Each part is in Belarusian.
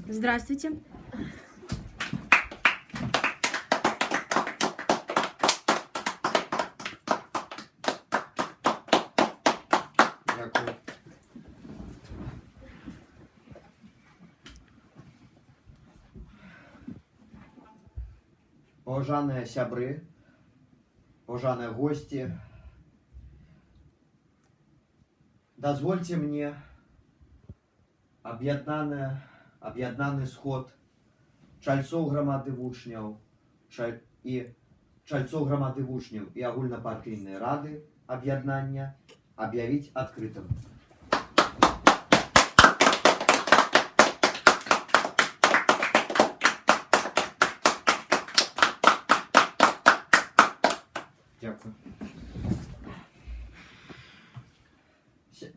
Здравствуйте. Дякую. Паважаныя сябры, паважаныя гости, дазвольте мне аб'яднаны сход чальцоў грамады вучняў і агульнапартыйнай рады аб'яднання аб'явіць адкрытым. Дякую.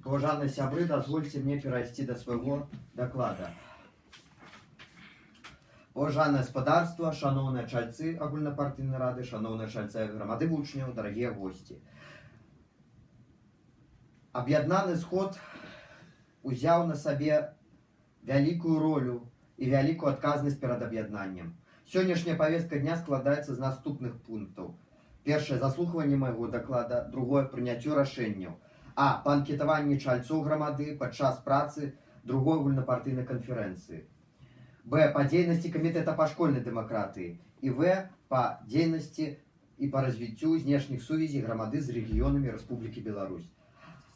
Паважаныя сябры, дазвольце мне перайсці да свайго даклада. Паважанае спадарства, шаноўныя чальцы агульнапартыйнай рады, шаноўныя чальцы грамады вучняў, дарагія госці. Аб'яднаны сход узяў на сабе вялікую ролю і вялікую адказнасць перад аб'яднаннем. Сённяшняя павестка дня складаецца з наступных пунктаў. Першае – заслухванне майго даклада, другое – прыняццё рашэнняў. А. Па анкетаванні чальцоў грамады падчас працы другой агульнапартыйнай канферэнцыі. Б. Па дзейнасці камітэта па школьнай дэмакратыі. І В. Па дзейнасці і па развіццю знешніх сувязей грамады з рэгіёнамі Рэспублікі Беларусь.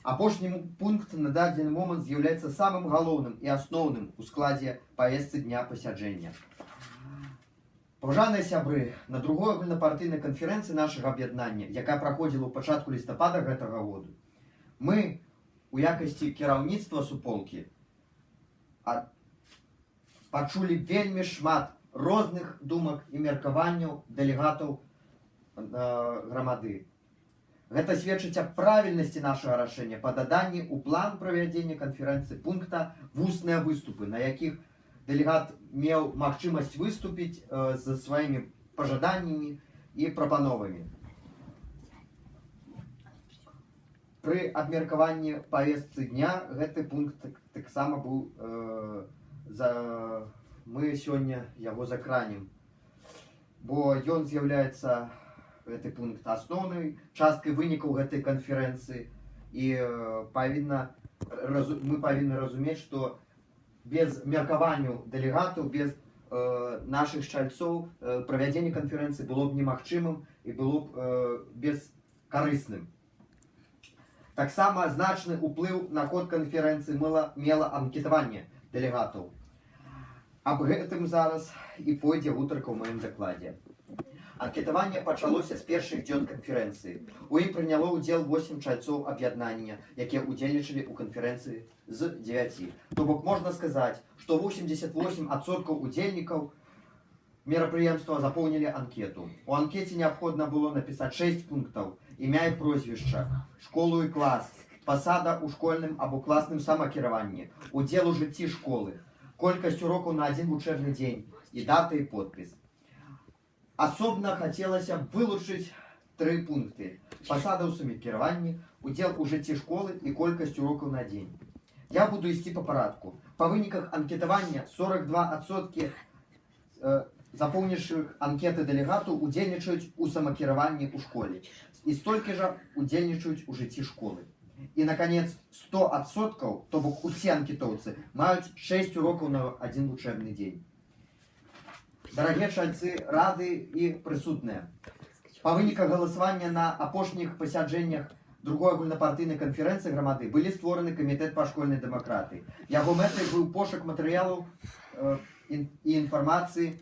Апошні пункт на дадзены момант з'яўляецца самым галоўным і асноўным у складзе павесткі дня пасяджэння. Паважаныя сябры, на другой агульнапартыйнай канферэнцыі нашага аб'яднання, якая праходзіла ў пачатку лістапада гэтага году, мы у якасці кіраўніцтва суполкі пачулі вельмі шмат розных думак і меркаванняў дэлегатаў грамады. Гэта сведчыць аб правільнасці нашага рашэння па даданні ў план правядзення канферэнцыі пункта вусныя выступы, на якіх дэлегат меў магчымасць выступіць за сваімі пажаданнямі і прапановамі. Пры абмеркаванні павесткі дня гэты пункт таксама быў мы сёння яго закранем, бо ён з'яўляецца гэты пункт асноўнай часткай вынікаў гэтай канферэнцыі, і мы павінны разумець, што без меркаванняў дэлегатаў, без нашых чальцоў правядзенне канферэнцыі было б немагчымым і было б бескарысным. Таксама значны ўплыў на ход канферэнцыі мела анкетаванне дэлегатаў. Аб гэтым зараз і пойдзе гутарка ў маім дакладзе. Анкетаванне пачалося з першых дзён канферэнцыі. У ім прыняло ўдзел 8 чальцоў аб'яднання, якія ўдзельнічалі ў канферэнцыі з 9. То бок можна сказаць, што 88% удзельнікаў мерапрыемства запоўнілі анкету. У анкеце неабходна было напісаць 6 пунктаў: імя і прозвішча, школу і клас, пасада ў школьным або класным самакіраванні, удзел у жыцці школы, колькасць урокаў на адзін вучэбны дзень і дата і подпіс. Асобна хацелася вылучыць 3 пункты: пасада ў самакіраванні, удзел у жыцці школы і колькасць урокаў на дзень. Я буду ісці па парадку. Па выніках анкетавання 42% запоўнівшых анкеты дэлегатаў удзельнічаюць у самакіраванні ў школе і столькі жа удзельнічаюць у жыцці школы. І, наконец, 100%, то бок усе анкетоўцы, маюць 6 урокаў на адзін вучэбны дзень. Дарагія чальцы рады і прысутныя, па выніках галасавання на апошніх пасяджэннях другой агульнапартыйнай канферэнцыі грамады былі створаны камітэт па школьнай дэмакратыі. Яго мэтай быў пошук матэрыялаў і інфармацыі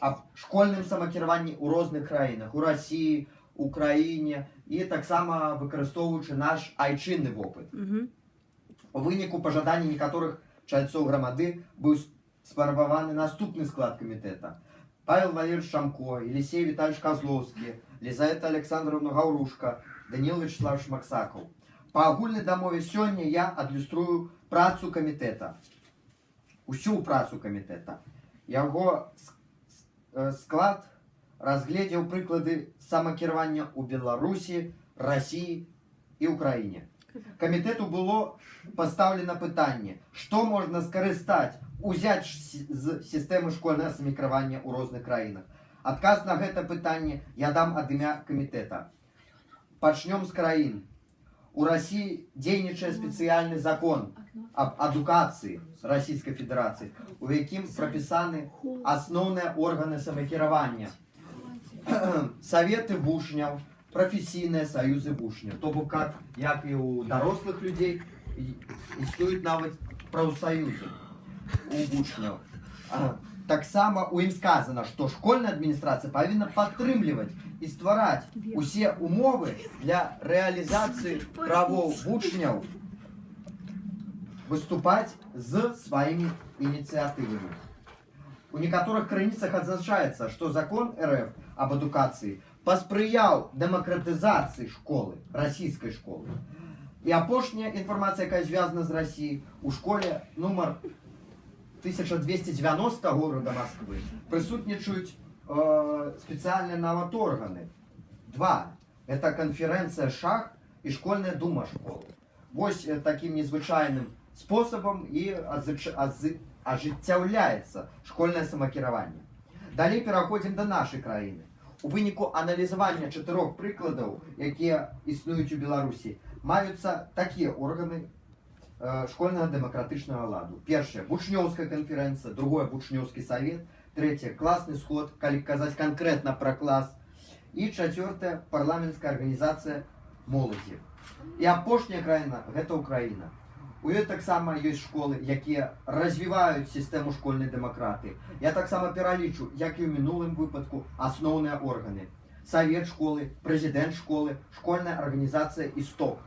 аб школьным самакіраванні ў розных краінах, у Расіі, Украіне, і таксама выкарыстоўваючы наш айчынны вопыт. У выніку пажадання некаторых чальцоў грамады быў сфармаваны наступны склад камітэта: Павел Валерьевич Шамко, Елисей Витальевич Козловский, Лизавета Александровна Гаўрушка, Даниил Вячеславович Максаков. Па агульнай дамове сёння я адлюструю працу камітэта. Усю працу камітэта. Яго склад разгледзеў прыклады самакіравання ў Беларусі, Расіі і Украіне. Камітэту было пастаўлена пытанне, што можна скарыстаць узяць з сістэмы школьнага самакіравання ў розных краінах. Адказ на гэта пытанне я дам ад імя камітэта. Пачнём з краін. У России дзейнічае спецыяльны закон об адукацыі Российской Федерации, у якім прапісаны асноўныя органы самакіравання. Советы вучняў, професійныя саюзы вучняў. То бок, як і у дарослых людзей, існуюць нават прафсаюзы у вучняў. Таксама у ім сказано, што школьная адміністрацыя павінна падтрымліваць і ствараць усе умовы для рэалізацыі правоў вучняў выступаць з сваімі ініцыятывамі. У некаторых крыніцах адзначаецца, што закон РФ об адукацыі паспрыяў дэмакратызацыі школы, расійскай школы. І апошняя інфармацыя, якая звязана з Расіяй, у школе нумар 1290 города Москвы присутнічаюць специальные нават органы. Два. Это конференция ШАХ и школьная дума школы. Вось таким незвычайным способом и ажыццяўляецца школьное самакіраванне. Далей пераходзім до нашай краіны. У выніку аналізавання 4 прыкладаў, якія існуюць у Беларусі, маюцца такія органы школьного демократичного ладу. Первое – вучнёўская конференция, другое – вучнёўский совет, третье – классный сход, коли казать конкретно про класс, и четвертое – парламентская организация молоді. И апошняя краіна – это Украина. У ёй таксама ёсць школы, якія развіваюць сістэму школьнай дэмакратыі. Я таксама пералічу, як і ў мінулым выпадку, асноўныя органы. Совет школы, прэзідэнт школы, школьная арганізацыя «Істок».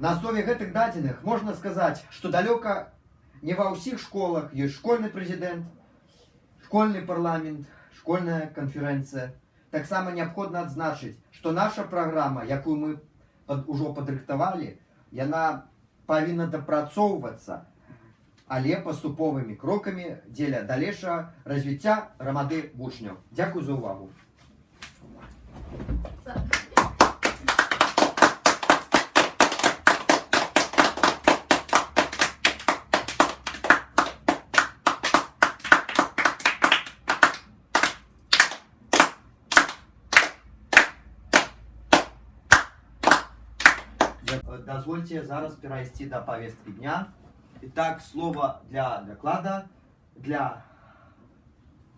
На основе гэтых дадзеных можна сказаць, што далёка не ва ўсіх школах ёсць школьны прэзідэнт, школьны парламент, школьная канферэнцыя. Таксама неабходна адзначыць, што наша праграма, якую мы ўжо падрыхтавалі, яна павінна дапрацоўвацца, але паступовымі крокамі дзеля далейшага развіцця грамады вучняў. Дзякуй за ўвагу. Дозвольте зараз перейти до повестки дня. Итак, слово для доклада, для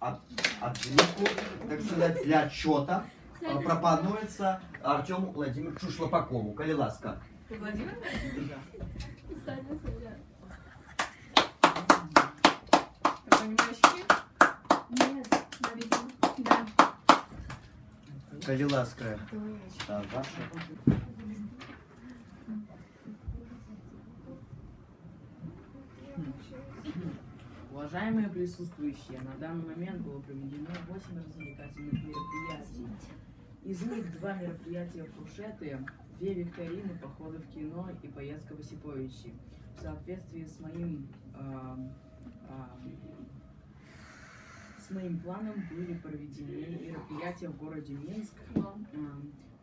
отклику, так сказать, для отчета пропонуется Артему Владимировичу Шлопакову. Коли ласка. Владимир? Да. Понимаешь? Нет, да. Коли ласка. Да, ваша. Уважаемые присутствующие, на данный момент было проведено 8 развлекательных мероприятий. Из них 2 мероприятия фуршеты, 2 викторины, походы в кино и поездка в Осиповичи. В соответствии с моим планом были проведены мероприятия в городе Минск и в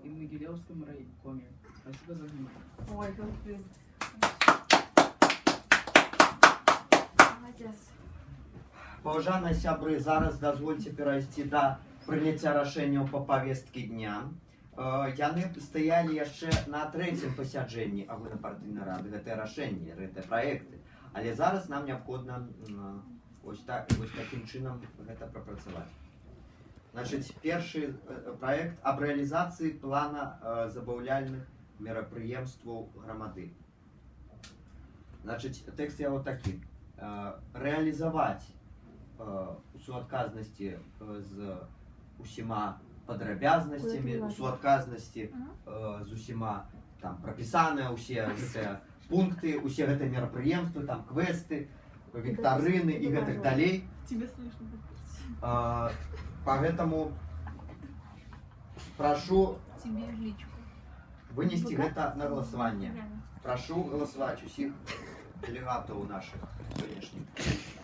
Могилевском райкоме. Спасибо за внимание. Ой, как ты. Молодец. Паважаныя сябры, зараз дазвольце перайсці да прыняцця рашэнняў па павесткі дня. Яны стаялі яшчэ на 3-м пасяджэнні агульнапартыйнай рады, гэтыя рашэнні, гэтыя праекты. Але зараз нам неабходна вось такім чынам гэта прапрацаваць. Значыць, першы праект аб рэалізацыі плана забаўляльных мерапрыемстваў грамады. Значыць, тэкст яго такі. Рэалізаваць у суадказнасці з усіма падрабязнасцямі, у суадказнасці з усіма там прапісаныя ўсе гэтыя пункты, усе гэтыя мерапрыемствы, там квесты, віктарыны і гэтак далей. Поэтому прошу вынести гэта на голосование. Прошу голосовать усіх делегатов наших сегодняшних.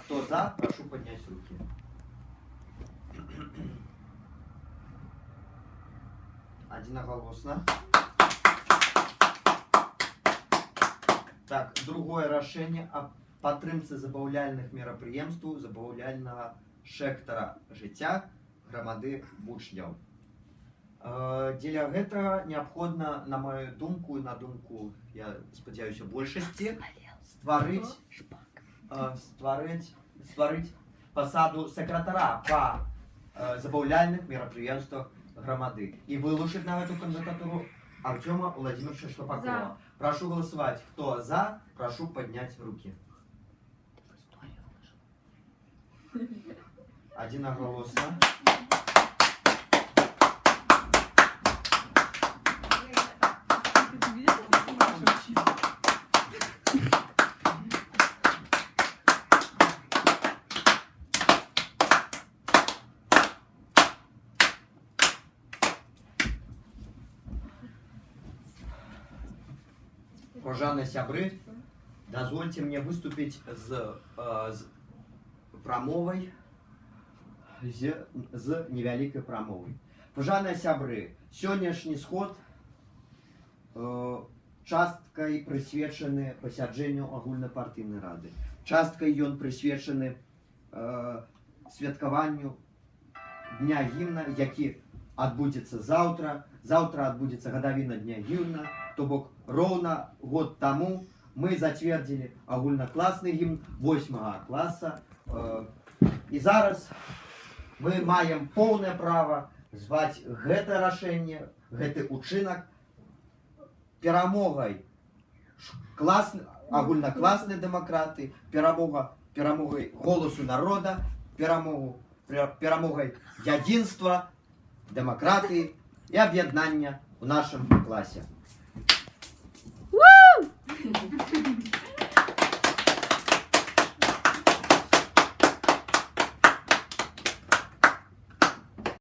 Кто за, прошу поднять руки. Одиноголосно. Так, другое решение о падтрымцы забаўляльных мерапрыемстваў забаўляльнага сектара жыцця грамады вучняў. Дзеля гэтага неабходна, на маю думку і на думку, я спадзяюся, большасці, стварыць пасаду сакратара па забаўляльных мерапрыемствах грамады і вылучыць на гэту кандыдатуру Артема Владимировича Шлапакова. Прошу голосовать. Кто за, прошу поднять руки. Единоголосно. Уважаемые сябры, дозвольте мне выступить с прамовай, з невялікай прамовай. Уважаемые сябры, сённяшні сход часткай прысвечаны пасяджэнню агульнапартыйнай рады. Часткай ён прысвечаны святкаванню дня гімна, які адбудзецца заўтра. Заўтра адбудзецца гадавіна дня гімна, то бок роўна год таму мы зацвердзілі агульнакласны гімн 8 класа. І зараз мы маем поўнае права зваць гэта рашэнне, гэты учынак перамогай агульнакласнай дэмакраты, перамогай голасу народа, перамогай ядзінства, дэмакратыі і аб'яднання ў нашым класе.